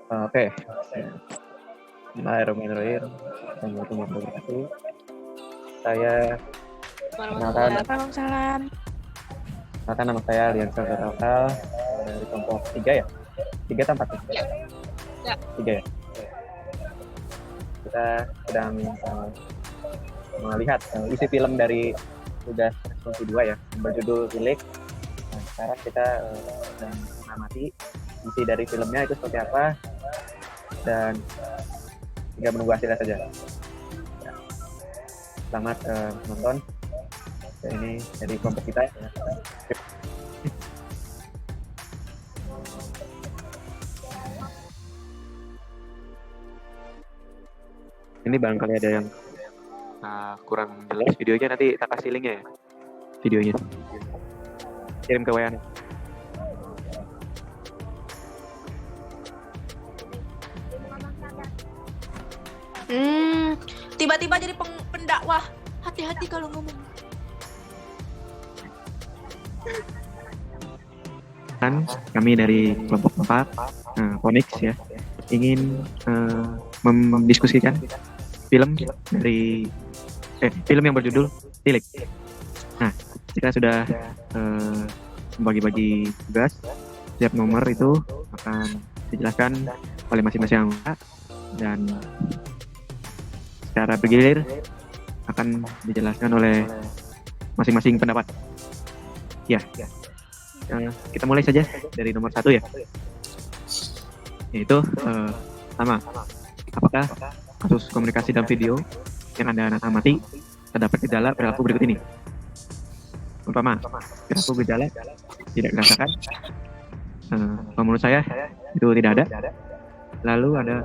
Oke. Bismillahirrahmanirrahim. Assalamualaikum warahmatullahi wabarakatuh. Saya perkenalkan, Waalaikumsalam. nama saya Liansa Zarakal dari kelompok 3 ya? 3 atau 4 ya? Ya. 3 ya? Kita sedang melihat isi film dari tugas responsi 2 ya, berjudul Tilik. Nah, sekarang kita sedang mengamati isi dari filmnya itu seperti apa, dan tinggal menunggu hasilnya saja. Ya. Selamat menonton. Ini dari kelompok kita ya. Ini barangkali ada yang kurang jelas videonya, nanti tak kasih linknya ya, videonya kirim ke WA. Tiba-tiba jadi pendakwah. Hati-hati kalau ngomong. Kan kami dari kelompok 4 Phoenix ya ingin mendiskusikan film dari film yang berjudul Tilik. Nah, kita sudah membagi-bagi tugas. Setiap nomor itu akan dijelaskan oleh masing-masing anggota, dan secara bergilir akan dijelaskan oleh masing-masing pendapat. Ya, kita mulai saja dari nomor 1 ya, yaitu sama. Apakah kasus komunikasi dan video yang Anda amati terdapat gejala perilaku berikut ini? Pertama, perilaku gejala tidak dirasakan. Kalau menurut saya itu tidak ada. Lalu ada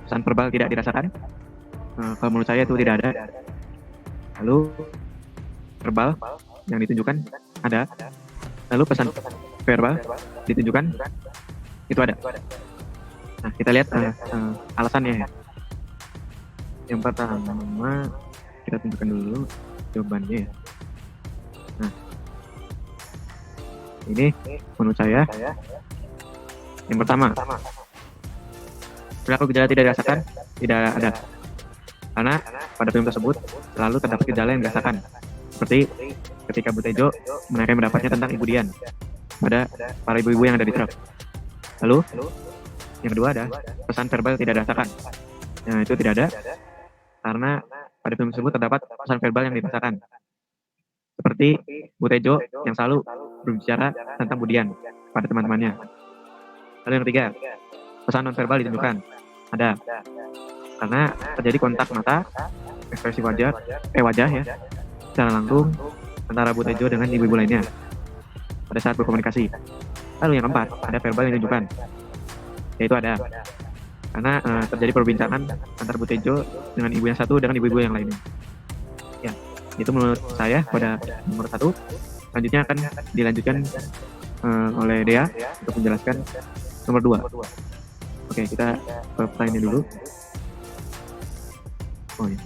pesan verbal tidak dirasakan. Kalau menurut saya itu tidak ada. Lalu verbal yang ditunjukkan ada. Lalu pesan verbal ditunjukkan itu ada. Nah, kita lihat alasannya ya. Yang pertama kita tunjukkan dulu jawabannya ya. Nah, ini menurut saya yang pertama, perilaku gejala tidak dirasakan tidak ada, karena pada film tersebut selalu terdapat gejala yang dirasakan, seperti ketika Bu Tejo menaikkan pendapatnya tentang Ibu Dian pada para ibu-ibu yang ada di truk. Lalu yang kedua ada pesan verbal tidak dirasakan. Nah, itu tidak ada karena pada film tersebut terdapat pesan verbal yang dirasakan, seperti Bu Tejo yang selalu berbicara tentang Bu Dian pada teman-temannya. Lalu yang ketiga, pesan non-verbal ditunjukkan ada, karena terjadi kontak mata, ekspresi wajah ya, secara langsung antara Bu Tejo dengan ibu-ibu lainnya pada saat berkomunikasi. Lalu yang keempat, ada verbal yang ditunjukkan, yaitu ada, karena terjadi perbincangan antara Bu Tejo dengan ibu yang satu dengan ibu-ibu yang lainnya. Ya, itu menurut saya pada nomor 1. Selanjutnya akan dilanjutkan oleh Dea untuk menjelaskan nomor 2. Oke, kita ke pertanyaannya dulu. Oh iya,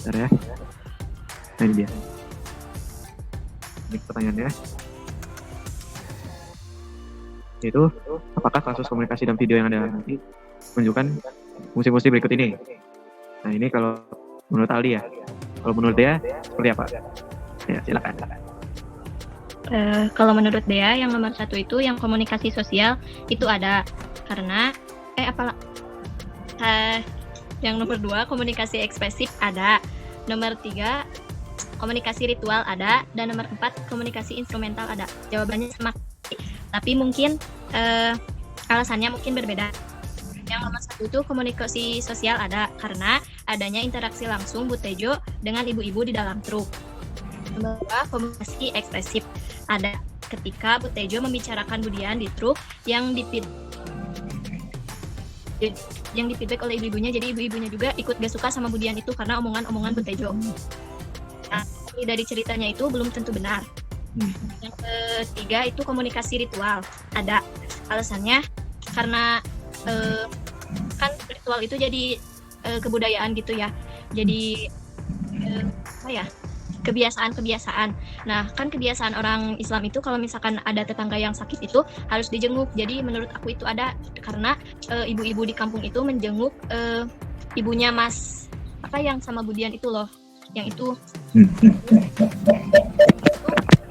bentar ya. Nah, ini dia. Ini pertanyaannya. Yaitu, apakah kasus komunikasi dan video yang ada nanti menunjukkan fungsi-fungsi berikut ini? Nah, ini kalau menurut Aldi ya. Kalau menurut Dea, seperti apa? Ya, silakan. Kalau menurut Dea, yang nomor 1 itu yang komunikasi sosial itu ada, karena yang nomor 2 komunikasi ekspresif ada, nomor 3 komunikasi ritual ada, dan nomor 4 komunikasi instrumental ada. Jawabannya sama, tapi mungkin alasannya mungkin berbeda. Yang nomor 1 itu komunikasi sosial ada, karena adanya interaksi langsung Bu Tejo dengan ibu-ibu di dalam truk. Nomor 2 komunikasi ekspresif ada, ketika Bu Tejo membicarakan Bu Dian di truk yang di-feedback oleh ibu-ibunya, jadi ibu-ibunya juga ikut gak suka sama Bu Dian itu karena omongan-omongan Bu Tejo. Nah, dari ceritanya itu belum tentu benar. Yang ketiga itu komunikasi ritual ada, alasannya karena kan ritual itu jadi kebudayaan gitu ya, jadi kebiasaan-kebiasaan. Nah, kan kebiasaan orang Islam itu kalau misalkan ada tetangga yang sakit itu harus dijenguk. Jadi menurut aku itu ada karena ibu-ibu di kampung itu menjenguk ibunya Mas apa yang sama Budian itu loh. Yang itu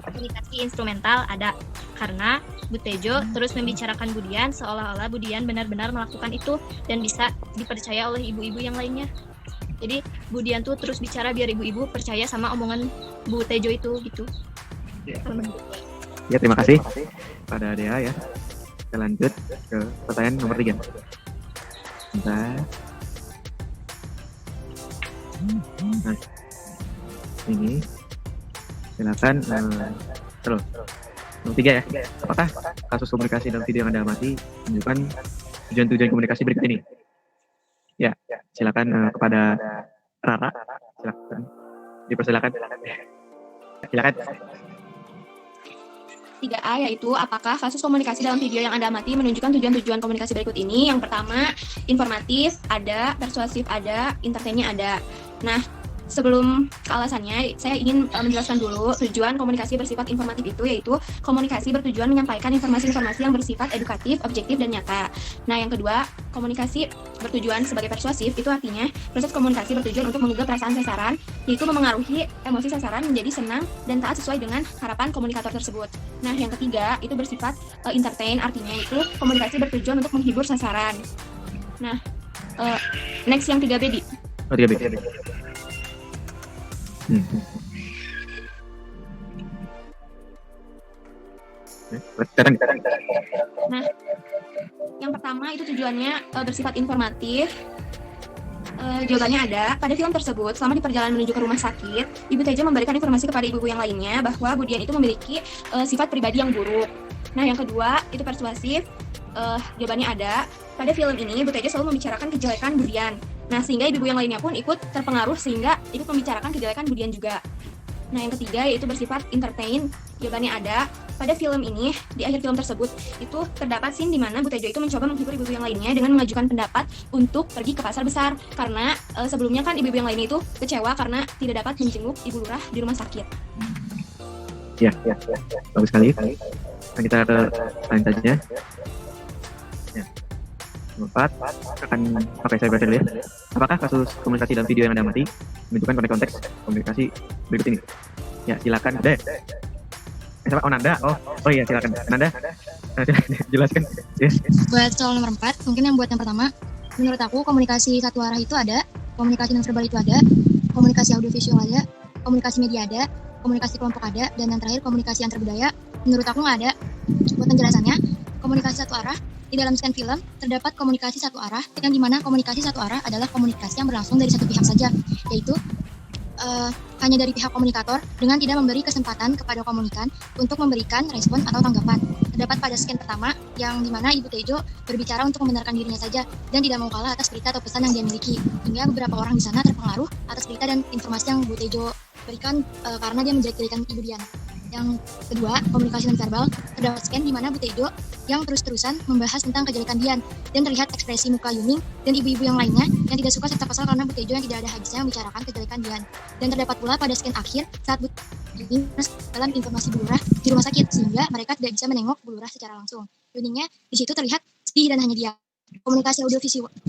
komunikasi instrumental ada karena Butejo terus membicarakan Budian seolah-olah Budian benar-benar melakukan itu dan bisa dipercaya oleh ibu-ibu yang lainnya. Jadi Budian tuh terus bicara biar ibu-ibu percaya sama omongan Butejo itu gitu. Ya, terima kasih pada Dea ya. Kita lanjut ke pertanyaan nomor 3. Bentar. Nah, ini silakan terus. Nomor 3 ya. Apakah kasus komunikasi dalam video yang Anda amati menunjukkan tujuan-tujuan komunikasi berikut ini? Ya, silakan kepada Rara. Silakan. Dipersilakan. Silakan. 3A yaitu apakah kasus komunikasi dalam video yang Anda amati menunjukkan tujuan-tujuan komunikasi berikut ini. Yang pertama, informatif ada, persuasif ada, entertainnya ada. Nah, sebelum ke alasannya, saya ingin menjelaskan dulu tujuan komunikasi bersifat informatif itu yaitu komunikasi bertujuan menyampaikan informasi-informasi yang bersifat edukatif, objektif, dan nyata. Nah, yang kedua, komunikasi bertujuan sebagai persuasif itu artinya proses komunikasi bertujuan untuk menggugah perasaan sasaran, yaitu memengaruhi emosi sasaran menjadi senang dan taat sesuai dengan harapan komunikator tersebut. Nah, yang ketiga, itu bersifat entertain, artinya itu komunikasi bertujuan untuk menghibur sasaran. Nah, next yang 3B, Di. Oh, 3B. Nah, yang pertama itu tujuannya bersifat informatif. Jawabannya ada. Pada film tersebut, selama di perjalanan menuju ke rumah sakit, Ibu Tejo memberikan informasi kepada ibu-ibu yang lainnya bahwa Budian itu memiliki sifat pribadi yang buruk. Nah, yang kedua itu persuasif. Jawabannya ada. Pada film ini, Ibu Tejo selalu membicarakan kejelekan Budian. Nah, sehingga ibu-ibu yang lainnya pun ikut terpengaruh sehingga ikut membicarakan kejelekan Budian juga. Nah, yang ketiga yaitu bersifat entertain. Jawabannya ada. Pada film ini, di akhir film tersebut, itu terdapat scene di mana Butejo itu mencoba menghibur ibu-ibu yang lainnya dengan mengajukan pendapat untuk pergi ke pasar besar. Karena sebelumnya kan ibu-ibu yang lainnya itu kecewa karena tidak dapat menjenguk Ibu Lurah di rumah sakit. Ya. Bagus sekali. Nah, kita ke lain saja. Ya. Nomor 4 akan saya baca dulu ya. Apakah kasus komunikasi dalam video yang Anda amati menunjukkan konteks komunikasi berikut ini? Ya, silakan. Nanda. Oh iya, silakan. Nanda. Jelaskan. Yes. Buat soal nomor 4, mungkin yang buat yang pertama, menurut aku komunikasi satu arah itu ada, komunikasi nonverbal itu ada, komunikasi audiovisual ada, komunikasi media ada, komunikasi kelompok ada, dan yang terakhir komunikasi antar budaya. Menurut aku nggak ada. Buat penjelasannya, komunikasi satu arah di dalam scan film terdapat komunikasi satu arah, yang dimana komunikasi satu arah adalah komunikasi yang berlangsung dari satu pihak saja, yaitu hanya dari pihak komunikator dengan tidak memberi kesempatan kepada komunikan untuk memberikan respon atau tanggapan. Terdapat pada scan pertama yang dimana Ibu Tejo berbicara untuk membenarkan dirinya saja dan tidak mau kalah atas berita atau pesan yang dia miliki, hingga beberapa orang di sana terpengaruh atas berita dan informasi yang Bu Tejo berikan karena dia menjelek-jelekan Ibu Dian. Yang kedua, komunikasi nonverbal, terdapat scan di mana Bu Tejo yang terus-terusan membahas tentang kejelekan Dian dan terlihat ekspresi muka Yuning dan ibu-ibu yang lainnya yang tidak suka serta kesal karena Bu Tejo yang tidak ada habisnya membicarakan kejelekan Dian. Dan terdapat pula pada scan akhir saat Bu Yuning dalam informasi Bu Lurah di rumah sakit sehingga mereka tidak bisa menengok Bu Lurah secara langsung. Yuningnya di situ terlihat sedih dan hanya dia. Komunikasi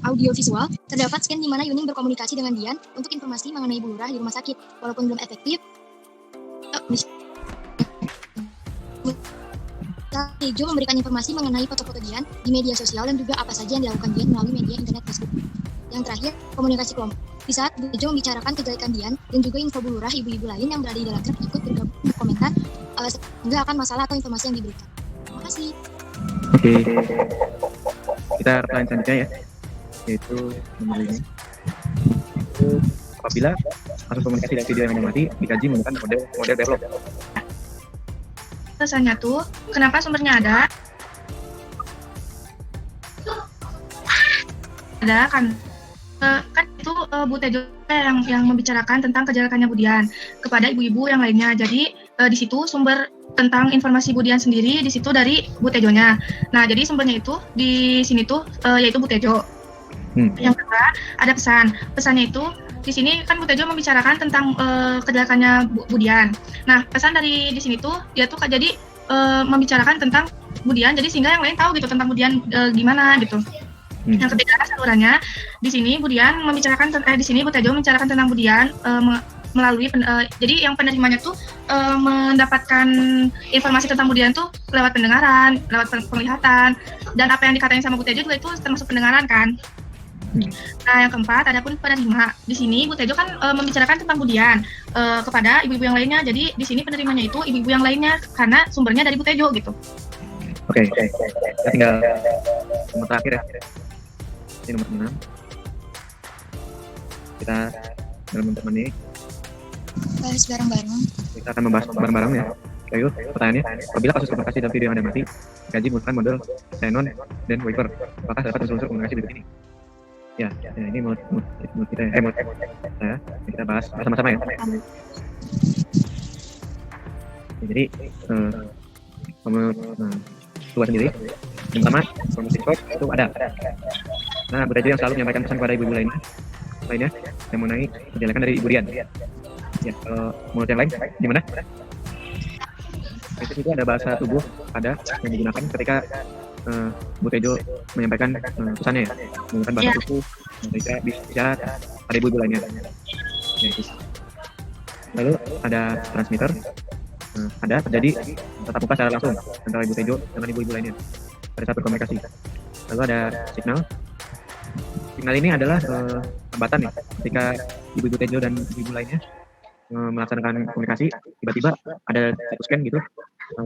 audiovisual terdapat scan di mana Yuning berkomunikasi dengan Dian untuk informasi mengenai Bu Lurah di rumah sakit. Walaupun belum efektif, Tejo memberikan informasi mengenai foto-foto Dian di media sosial dan juga apa saja yang dilakukan Dian melalui media internet Facebook. Yang terakhir, komunikasi kelompok. Di saat Tejo membicarakan kejelekan Dian dan juga info Bu Lurah, ibu-ibu lain yang berada di dalam truk ikut bergabung berkomentar sehingga akan masalah atau informasi yang diberikan. Terima kasih. Oke. Kita pertanyaan selanjutnya ya, yaitu nomor 5. Apabila kasus komunikasi dan video yang mengamati dikaji menggunakan model develop. Alasannya tuh, kenapa sumbernya ada? Ada kan itu Bu Tejo yang membicarakan tentang kejelekannya Budian kepada ibu-ibu yang lainnya. Jadi di situ sumber tentang informasi Budian sendiri di situ dari Bu Tejonya. Nah, jadi sumbernya itu di sini tuh yaitu Bu Tejo. Yang kedua ada pesan. Pesannya itu di sini kan Bu Tejo membicarakan tentang kejelekannya Budian. Nah, pesan dari di sini tuh dia tuh jadi membicarakan tentang Budian, jadi sehingga yang lain tahu gitu tentang Budian gimana gitu. Yang ketiga salurannya di sini Budian membicarakan di sini Bu Tejo membicarakan tentang Budian melalui jadi yang penerimanya tuh mendapatkan informasi tentang Budian tuh lewat pendengaran, lewat penglihatan, dan apa yang dikatain sama Bu Tejo juga itu termasuk pendengaran kan. Nah, yang keempat adapun penerima. Di sini Bu Tejo kan membicarakan tentang Budian kepada ibu-ibu yang lainnya. Jadi di sini penerimanya itu ibu-ibu yang lainnya karena sumbernya dari Bu Tejo gitu. Oke. Kita tinggal nomor terakhir ya. Ini nomor 6. Kita dalam teman ini Bahas bareng-bareng. kita akan membahas bareng-bareng ya. Ayo, pertanyaannya, apabila kasus komunikasi dalam video yang Anda mati, kaji menggunakan model Xenon dan Waver, apakah dapat unsur-unsur komunikasi berikut ini? Ya, ini menurut kita ya. Menurut saya, kita bahas sama-sama ya. Jadi, menurut Tua sendiri, yang pertama, komunikasi short itu ada. Nah, Bu Tejo yang selalu menyampaikan pesan kepada ibu-ibu lainnya yang mengenai kejelekan dari Ibu Dian. Ya, kalau menurut yang lain, gimana? Itu ada bahasa tubuh ada yang digunakan ketika Bu Tejo menyampaikan pesannya ya, menggunakan bahasa tubuh ketika bicara pada ibu-ibu lainnya. Ya, itu. Lalu ada transmitter, ada terjadi tatap muka secara langsung antara Ibu Tejo dengan ibu-ibu lainnya pada saat berkomunikasi. Lalu ada signal. Signal ini adalah hambatan ya, ketika ibu-ibu Tejo dan ibu-ibu lainnya melaksanakan komunikasi, tiba-tiba ada satu scan gitu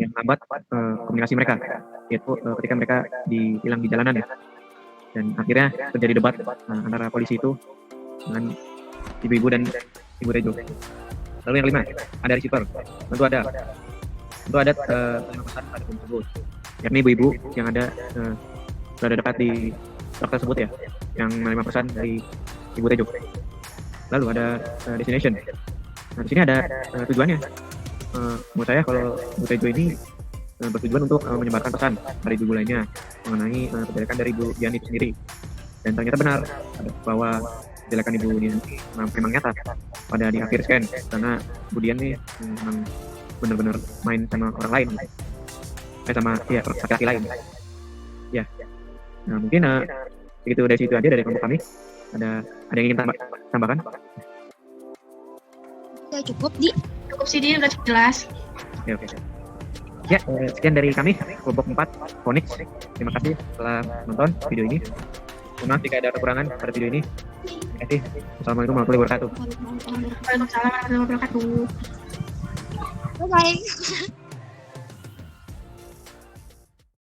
yang menghambat komunikasi mereka, yaitu ketika mereka hilang di jalanan ya, dan akhirnya terjadi debat antara polisi itu dengan ibu-ibu dan Ibu Tejo. Lalu yang kelima, ada receiver. Tentu ada pesan pada film tersebut, yakni ibu-ibu yang berada dekat di truk tersebut ya, yang menerima pesan dari Ibu Tejo. Lalu ada destination. Nah, di sini ada tujuannya. Menurut saya kalau Bu Tejo ini bertujuan untuk menyebarkan pesan dari ibu lainnya mengenai kejelekan dari Ibu Dian itu sendiri. Dan ternyata benar bahwa kejelekan Ibu Dian ini memang nyata pada di akhir scan, karena Bu Dian ini memang benar-benar main sama orang lain, sama laki-laki lain. Ya. Nah, mungkin begitu dari situ aja dari kelompok kami. Ada yang ingin tambahkan? Cukup sih, dia udah cukup jelas. Oke. Ya, sekian dari kami kelompok 4 Phonics. Terima kasih telah menonton video ini. Mohon maaf jika ada kekurangan pada video ini. Terima kasih. Assalamualaikum warahmatullahi wabarakatuh. Waalaikumsalam warahmatullahi wabarakatuh. Bye-bye.